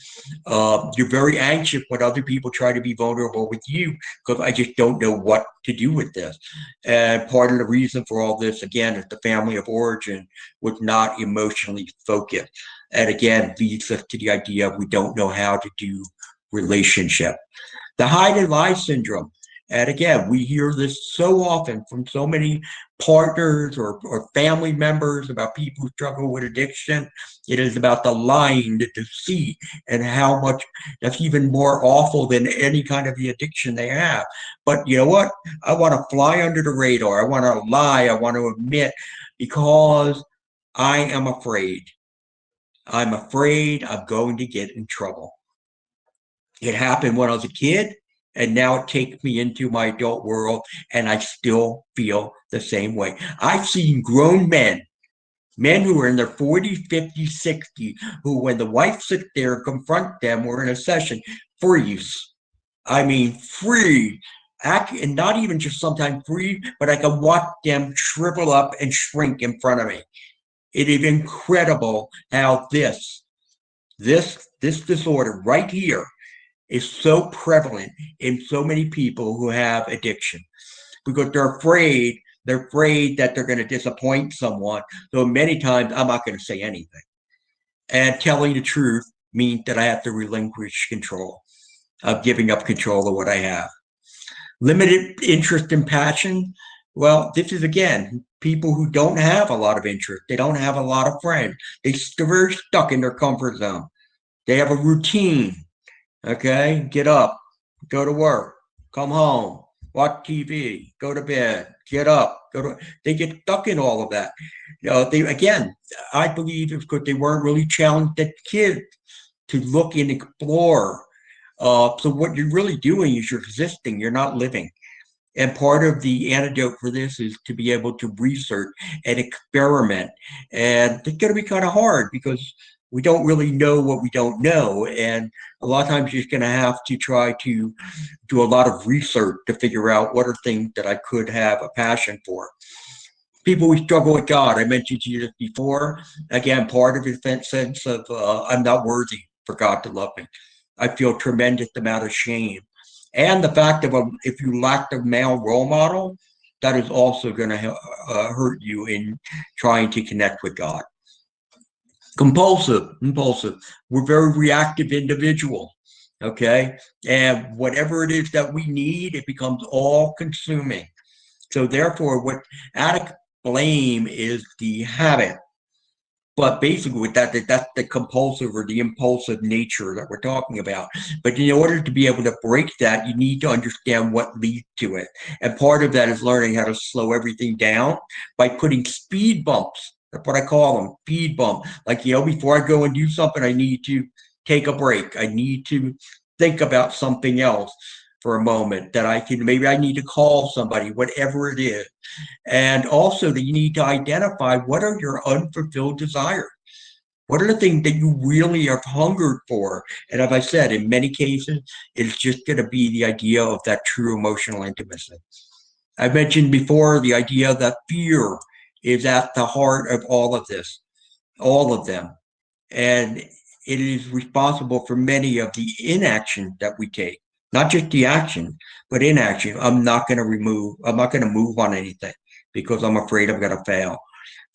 You're very anxious when other people try to be vulnerable with you because I just don't know what to do with this. And part of the reason for all this, again, is the family of origin was not emotionally focused. And again, leads us to the idea of we don't know how to do relationship. The hide and lie syndrome. And again, we hear this so often from so many partners or family members about people who struggle with addiction. It is about the lying, the deceit, and how much that's even more awful than any kind of the addiction they have. But you know what? I want to fly under the radar. I want to lie. I want to admit because I am afraid. I'm afraid I'm going to get in trouble. It happened when I was a kid, and now it takes me into my adult world, and I still feel the same way. I've seen grown men who are in their 40s, 50s, 60s, who, when the wife sits there and confront them, or in a session, freeze. I mean, freeze. And not even just sometimes freeze, but I can watch them shrivel up and shrink in front of me. It is incredible how this disorder right here is so prevalent in so many people who have addiction because they're afraid that they're going to disappoint someone. So many times I'm not going to say anything. And telling the truth means that I have to relinquish control of giving up control of what I have. Limited interest and passion. Well, this is again people who don't have a lot of interest. They don't have a lot of friends. They're very stuck in their comfort zone. They have a routine. Okay, get up, go to work, come home, watch TV, go to bed, get up, go to. They get stuck in all of that. They again, I believe it's because they weren't really challenged as kids to look and explore. So what you're really doing is you're existing. You're not living. And part of the antidote for this is to be able to research and experiment. And it's going to be kind of hard because we don't really know what we don't know. And a lot of times you're just going to have to try to do a lot of research to figure out what are things that I could have a passion for. People who struggle with God, I mentioned to you this before. Again, part of the sense of I'm not worthy for God to love me. I feel tremendous amount of shame. And the fact of if you lack the male role model, that is also going to hurt you in trying to connect with God. Compulsive. We're very reactive individuals. Okay. And whatever it is that we need, it becomes all consuming. So therefore, what addict blame is the habit. But basically, with that's the compulsive or the impulsive nature that we're talking about. But in order to be able to break that, you need to understand what leads to it. And part of that is learning how to slow everything down by putting speed bumps. That's what I call them, speed bump. Like, before I go and do something, I need to take a break. I need to think about something else for a moment that maybe I need to call somebody, whatever it is. And also that you need to identify what are your unfulfilled desires. What are the things that you really have hungered for? And as I said, in many cases, it's just going to be the idea of that true emotional intimacy. I mentioned before the idea that fear is at the heart of all of this, all of them. And it is responsible for many of the inaction that we take, not just the action, but inaction. I'm not going to move on anything because I'm afraid I'm going to fail.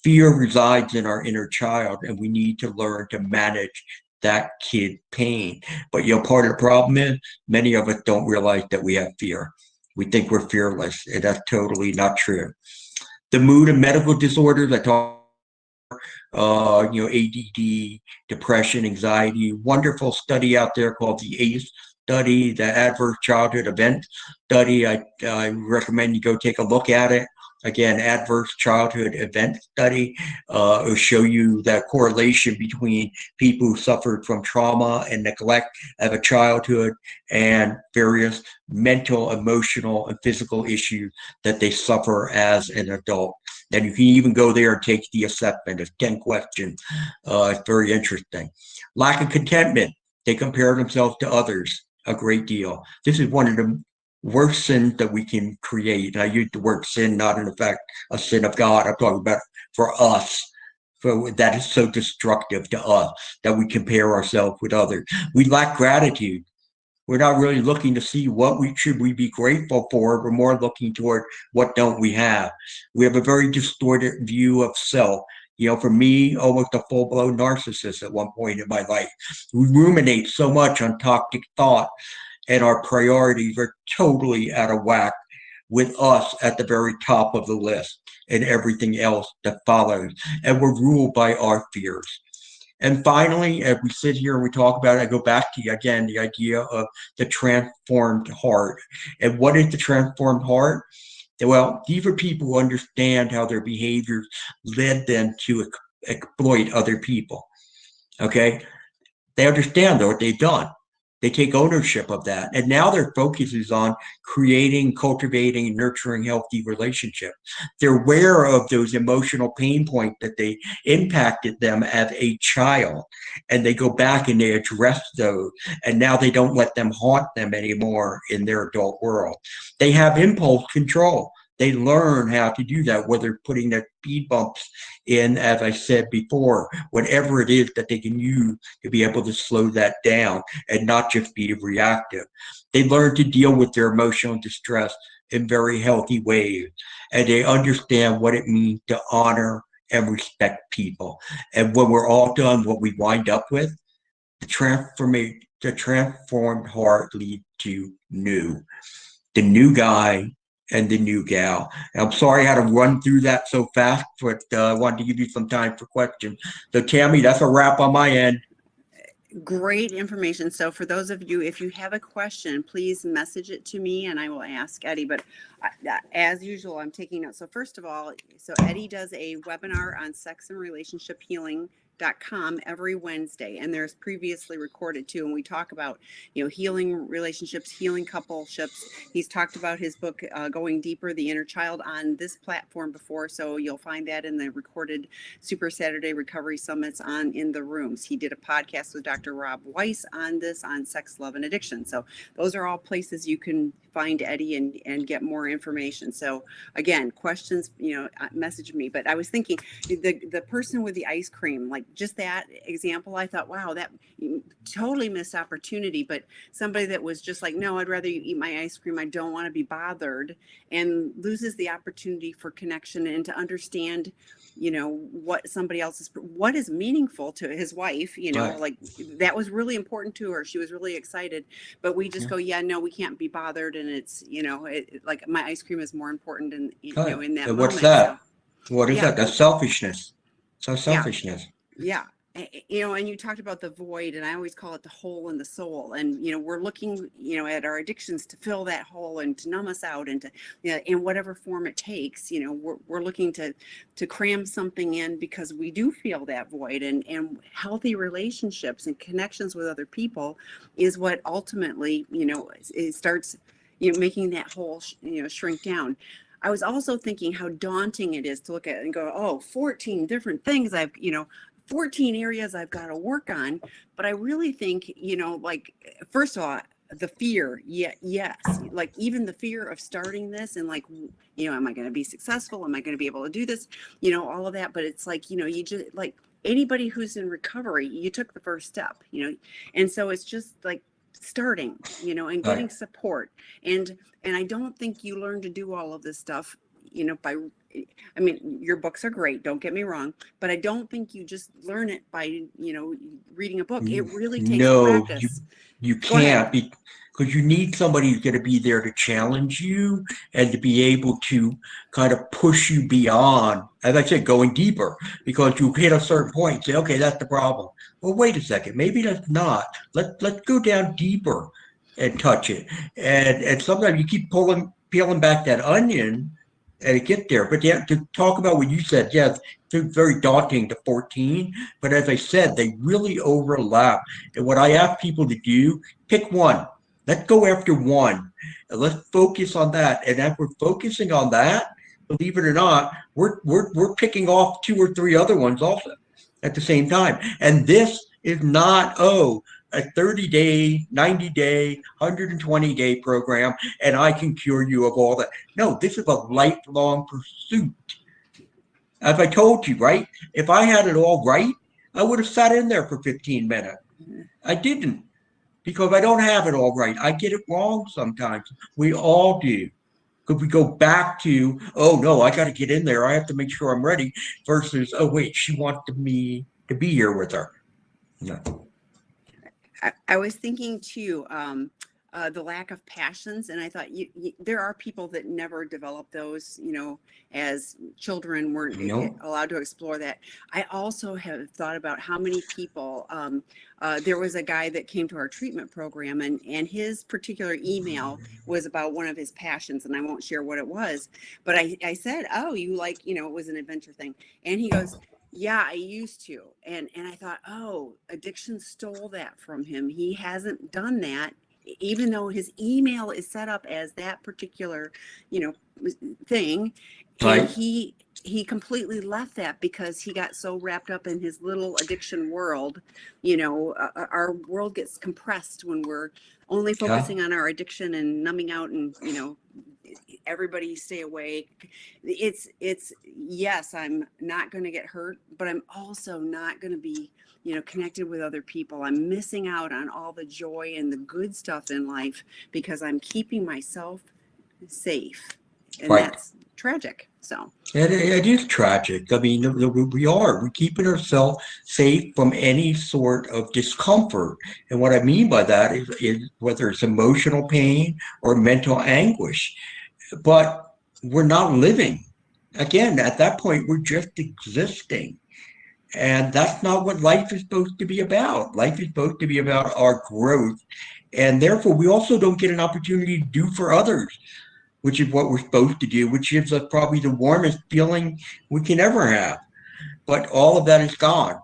Fear resides in our inner child, and we need to learn to manage that kid pain. But part of the problem is many of us don't realize that we have fear. We think we're fearless, and that's totally not true. The mood and medical disorders I talked ADD, depression, anxiety. Wonderful study out there called the ACE study, the Adverse Childhood Event Study. I recommend you go take a look at it. Again, Adverse Childhood Event Study will show you that correlation between people who suffered from trauma and neglect of a childhood and various mental, emotional, and physical issues that they suffer as an adult. And you can even go there and take the assessment. It's 10 questions. It's very interesting. Lack of contentment. They compare themselves to others a great deal. This is one of the worst sins that we can create. And I use the word sin, not in effect a sin of God. I'm talking about for us. For that is so destructive to us that we compare ourselves with others. We lack gratitude. We're not really looking to see what we be grateful for. We're more looking toward what don't we have. We have a very distorted view of self. For me, almost a full-blown narcissist at one point in my life. We ruminate so much on toxic thought, and our priorities are totally out of whack with us at the very top of the list and everything else that follows. And we're ruled by our fears. And finally, as we sit here and we talk about it, I go back to, again, the idea of the transformed heart. And what is the transformed heart? Well, these are people who understand how their behaviors led them to exploit other people. Okay? They understand what they've done. They take ownership of that. And now their focus is on creating, cultivating, nurturing healthy relationships. They're aware of those emotional pain points that they impacted them as a child. And they go back and they address those. And now they don't let them haunt them anymore in their adult world. They have impulse control. They learn how to do that, whether putting their speed bumps in, as I said before, whatever it is that they can use to be able to slow that down and not just be reactive. They learn to deal with their emotional distress in very healthy ways, and they understand what it means to honor and respect people. And when we're all done, what we wind up with, the transformed heart leads to the new guy and the new gal. And I'm sorry I had to run through that so fast, but I wanted to give you some time for questions. So Tammy, that's a wrap on my end. Great information. So for those of you, if you have a question, please message it to me and I will ask Eddie. But as usual, I'm taking notes. So first of all, Eddie does a webinar on sex and relationship healing.com every Wednesday, and there's previously recorded too, and we talk about healing relationships, healing coupleships. He's talked about his book Going Deeper, the Inner Child, on this platform before, so you'll find that in the recorded Super Saturday Recovery Summits on In the Rooms. He did a podcast with Dr. Rob Weiss on this, on sex, love, and addiction. So those are all places you can find Eddie and get more information. So again, questions, message me. But I was thinking the person with the ice cream, like just that example, I thought, wow, that totally missed opportunity. But somebody that was just like, no, I'd rather you eat my ice cream. I don't want to be bothered, and loses the opportunity for connection and to understand what somebody else's, what is meaningful to his wife, Right. like that was really important to her. She was really excited, but we just go, yeah, no, we can't be bothered. And it's, like my ice cream is more important in, Right. in that And what's moment. So that? What is yeah, that? That's selfishness. So yeah, selfishness. yeah. And you talked about the void, and I always call it the hole in the soul. And, we're looking, at our addictions to fill that hole and to numb us out and to, in whatever form it takes, we're looking to cram something in because we do feel that void, and healthy relationships and connections with other people is what ultimately, it starts, making that hole, shrink down. I was also thinking how daunting it is to look at and go, oh, 14 different things I've, 14 areas I've got to work on. But I really think, like, first of all, the fear, yes, like even the fear of starting this and like, am I going to be successful? Am I going to be able to do this? All of that. But it's like, you just like anybody who's in recovery, you took the first step, and so it's just like starting, and getting Right. support. And I don't think you learn to do all of this stuff, by, I mean, your books are great, don't get me wrong, but I don't think you just learn it by, reading a book. It really takes No, practice. you Go ahead. can't, because you need somebody who's going to be there to challenge you and to be able to kind of push you beyond, as I said, going deeper, because you hit a certain point and say, okay, that's the problem. Well, wait a second, maybe that's not. Let's go down deeper and touch it. And sometimes you keep peeling back that onion and it get there. But yeah, to talk about what you said, yes, it's very daunting to 14. But as I said, they really overlap. And what I ask people to do, pick one. Let's go after one. And let's focus on that. And as we're focusing on that, believe it or not, we're picking off two or three other ones also at the same time. And this is not, a 30-day, 90-day, 120-day program, and I can cure you of all that. No, this is a lifelong pursuit. As I told you, right? If I had it all right, I would have sat in there for 15 minutes. I didn't because I don't have it all right. I get it wrong sometimes. We all do. Could we go back to, oh no, I got to get in there. I have to make sure I'm ready versus, oh wait, she wanted me to be here with her. No. I was thinking too, the lack of passions, and I thought there are people that never develop those, as children weren't allowed to explore that. I also have thought about how many people. There was a guy that came to our treatment program, and his particular email was about one of his passions, and I won't share what it was, but I said, oh, you like, it was an adventure thing, and he goes, yeah, I used to. And I thought, oh, addiction stole that from him. He hasn't done that, even though his email is set up as that particular, thing. And Right. he completely left that because he got so wrapped up in his little addiction world. Our world gets compressed when we're only Okay. focusing on our addiction and numbing out and, everybody stay awake. It's yes, I'm not going to get hurt, but I'm also not going to be, connected with other people. I'm missing out on all the joy and the good stuff in life because I'm keeping myself safe. And Right. that's tragic. So It is tragic. I mean, we're keeping ourselves safe from any sort of discomfort. And what I mean by that is whether it's emotional pain or mental anguish, but we're not living. Again, at that point, we're just existing. And that's not what life is supposed to be about. Life is supposed to be about our growth. And therefore, we also don't get an opportunity to do for others, which is what we're supposed to do, which gives us probably the warmest feeling we can ever have. But all of that is gone.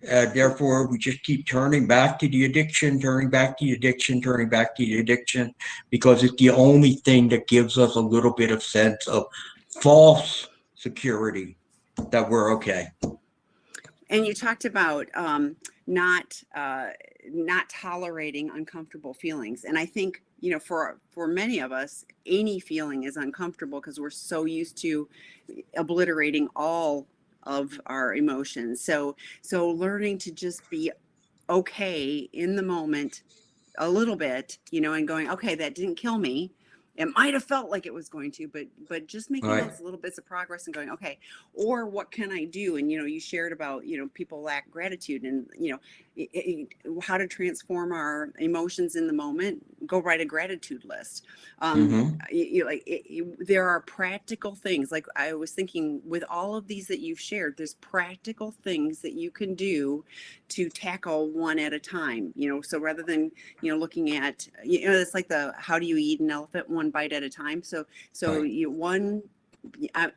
Therefore, we just keep turning back to the addiction, turning back to the addiction, turning back to the addiction, because it's the only thing that gives us a little bit of sense of false security that we're okay. and you talked about not not tolerating uncomfortable feelings, and I think for many of us, any feeling is uncomfortable because we're so used to obliterating all of our emotions. So learning to just be okay in the moment a little bit, and going, okay, that didn't kill me. It might have felt like it was going to, but just making Right. those little bits of progress and going, okay, or what can I do? And you shared about people lack gratitude, and how to transform our emotions in the moment. Go write a gratitude list. Mm-hmm. There are practical things. Like I was thinking, with all of these that you've shared, there's practical things that you can do to tackle one at a time. So rather than looking at, it's like the how do you eat an elephant, one bite at a time. So Right.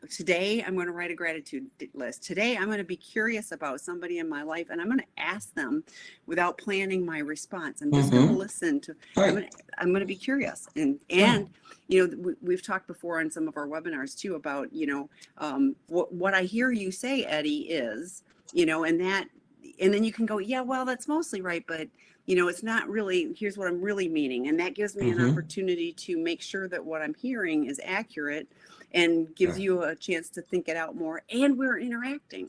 today I'm going to write a gratitude list. Today I'm going to be curious about somebody in my life, and I'm going to ask them without planning my response. I'm just going to Mm-hmm. listen to. Right. I'm going to be curious, and Right. we've talked before on some of our webinars too about what I hear you say, Eddie, is and then you can go, yeah, well, that's mostly right, but it's not really, here's what I'm really meaning. And that gives me an Mm-hmm. opportunity to make sure that what I'm hearing is accurate and gives Yeah. you a chance to think it out more. And we're interacting,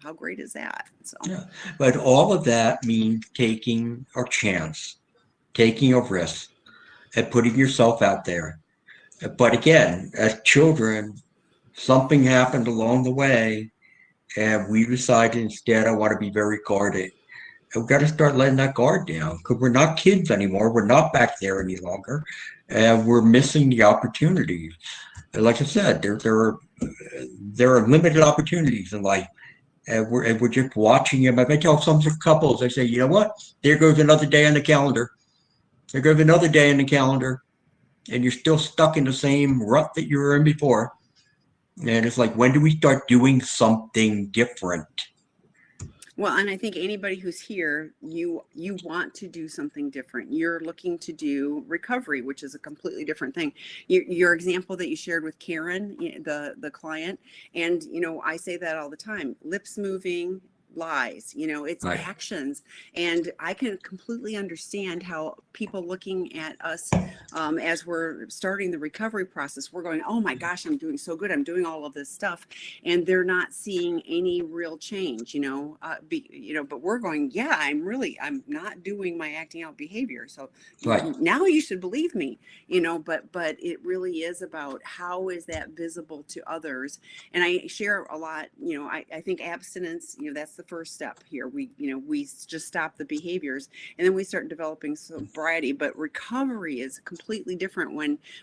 how great is that? So, Yeah. But all of that means taking a chance, taking a risk, and putting yourself out there. But again, as children, something happened along the way, and we decided instead, I want to be very guarded. And we've got to start letting that guard down because we're not kids anymore. We're not back there any longer, and we're missing the opportunities. And like I said, there are limited opportunities in life, and we're just watching them. If I tell some couples, I say, you know what? There goes another day on the calendar. There goes another day on the calendar, and you're still stuck in the same rut that you were in before. And it's like, when do we start doing something different? well, and I think anybody who's here, you want to do something different. You're looking to do recovery, which is a completely different thing. Your example that you shared with Karen, the client, and I say that all the time. Lips moving, lies. It's Right. actions, and I can completely understand how people looking at us as we're starting the recovery process, we're going, oh my gosh, I'm doing so good. I'm doing all of this stuff, and they're not seeing any real change. But we're going, yeah, I'm not doing my acting out behavior. So Right. now you should believe me. But it really is about how is that visible to others. And I share a lot. I think abstinence. That's the first step here. We just stop the behaviors, and then we start developing sobriety. But recovery is completely different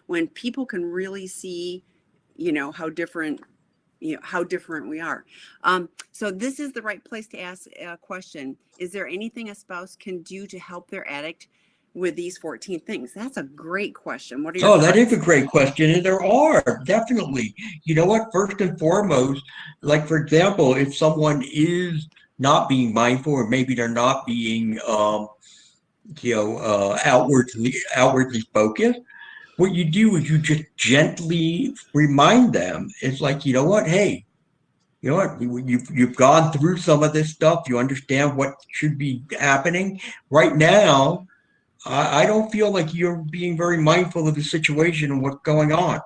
when people can really see how different we are. So this is the right place to ask a question. Is there anything a spouse can do to help their addict with these 14 things? That's a great question. What are your Oh, that is a thoughts? great question. And there are definitely. You know what? First and foremost, like for example, if someone is not being mindful, or maybe they're not being, outwardly focused, what you do is you just gently remind them. It's like, you know what? Hey, you know what? You've gone through some of this stuff. You understand what should be happening right now. I don't feel like you're being very mindful of the situation and what's going on.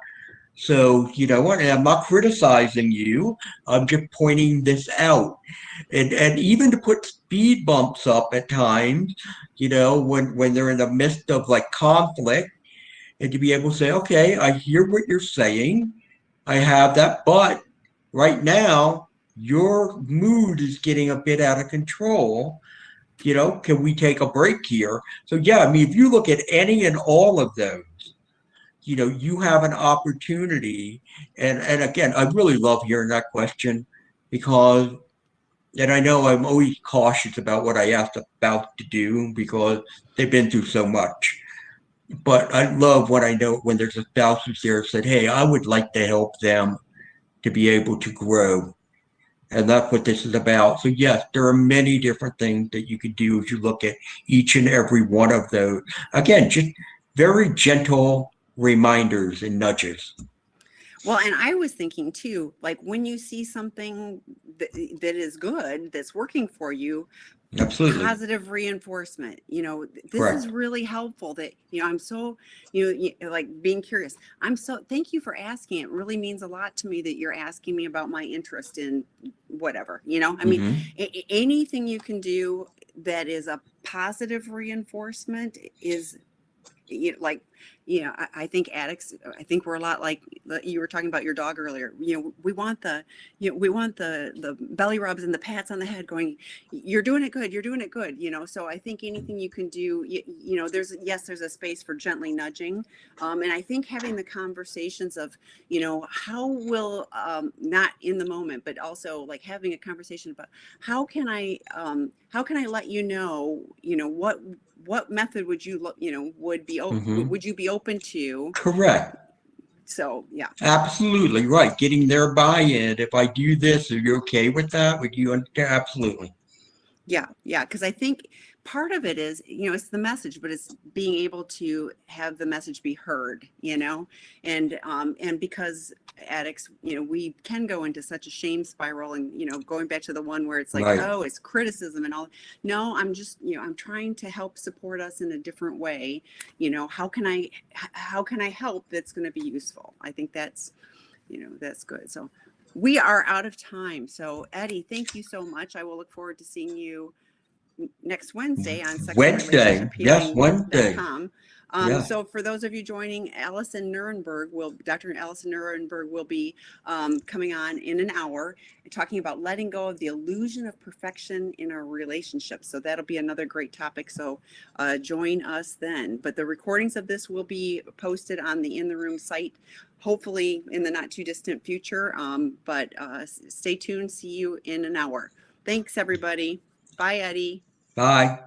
So, you know what? And I'm not criticizing you. I'm just pointing this out. And even to put speed bumps up at times, when they're in the midst of like conflict, and to be able to say, okay, I hear what you're saying. I have that, but right now, your mood is getting a bit out of control. Can we take a break here? So, yeah, I mean, if you look at any and all of those, you have an opportunity. And again, I really love hearing that question because, and I know I'm always cautious about what I ask about to do because they've been through so much. But I love when I know when there's a spouse who's there said, hey, I would like to help them to be able to grow. And that's what this is about. So, yes, there are many different things that you could do as you look at each and every one of those. Again, just very gentle reminders and nudges. Well, and I was thinking too, like when you see something that is good, that's working for you, Absolutely. positive reinforcement. This is Correct. really helpful that, I'm so, like being curious. Thank you for asking. It really means a lot to me that you're asking me about my interest in whatever, I mean, Hmm. anything you can do that is a positive reinforcement is like I think addicts, I think we're a lot like you were talking about your dog earlier. We want the belly rubs and the pats on the head going, you're doing it good, you're doing it good. So I think anything you can do, there's a space for gently nudging, and I think having the conversations of how will, not in the moment, but also like having a conversation about how can I let what method would you Hmm. would you be open to? Correct. So yeah. Absolutely right. Getting their buy-in. If I do this, are you okay with that? Would you understand? Absolutely. Yeah, because I think part of it is, it's the message, but it's being able to have the message be heard, and because addicts, we can go into such a shame spiral, and, going back to the one where it's like, Right. oh, it's criticism and all. No, I'm just, I'm trying to help support us in a different way. How can I help that's going to be useful? I think that's good. So we are out of time. So Eddie, thank you so much. I will look forward to seeing you next Wednesday on Wednesday. Yes, Wednesday. sexualrelationshiphealing.com. Yeah. So for those of you joining, Dr. Allison Nuremberg will be coming on in an hour, talking about letting go of the illusion of perfection in our relationships. So that'll be another great topic. So join us then. But the recordings of this will be posted on the In the Room site, hopefully in the not too distant future. But stay tuned. See you in an hour. Thanks, everybody. Bye, Eddie. Bye.